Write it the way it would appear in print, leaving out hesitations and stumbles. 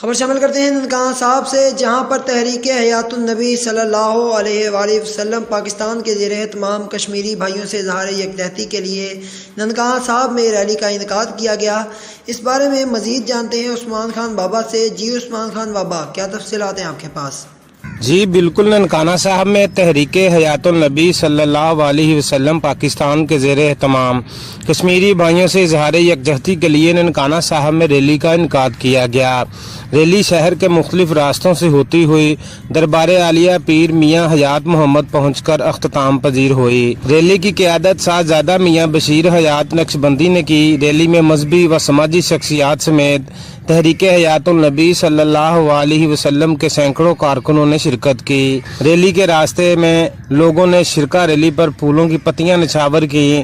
خبر شامل کرتے ہیں ننکانہ صاحب سے، جہاں پر تحریک حیات النبی صلی اللہ علیہ وآلہ وسلم پاکستان کے زیر اہتمام کشمیری بھائیوں سے اظہار یکجہتی کے لیے ننکانہ صاحب میں ریلی کا انعقاد کیا گیا۔ اس بارے میں مزید جانتے ہیں عثمان خان بابا سے۔ جی عثمان خان بابا، کیا تفصیلات ہیں آپ کے پاس؟ جی بالکل، ننکانہ صاحب میں تحریک حیات النبی صلی اللہ علیہ وسلم پاکستان کے زیر اہتمام کشمیری بھائیوں سے اظہار یکجہتی کے لیے ننکانہ صاحب میں ریلی کا انعقاد کیا گیا۔ ریلی شہر کے مختلف راستوں سے ہوتی ہوئی دربار عالیہ پیر میاں حیات محمد پہنچ کر اختتام پذیر ہوئی۔ ریلی کی قیادت صاحبزادہ میاں بشیر حیات نقشبندی نے کی۔ ریلی میں مذہبی و سماجی شخصیات سمیت تحریک حیات النبی صلی اللہ علیہ وسلم کے سینکڑوں کارکنوں نے شرکت کی۔ ریلی کے راستے میں لوگوں نے شرکا ریلی پر پھولوں کی پتیاں نچھاور کی۔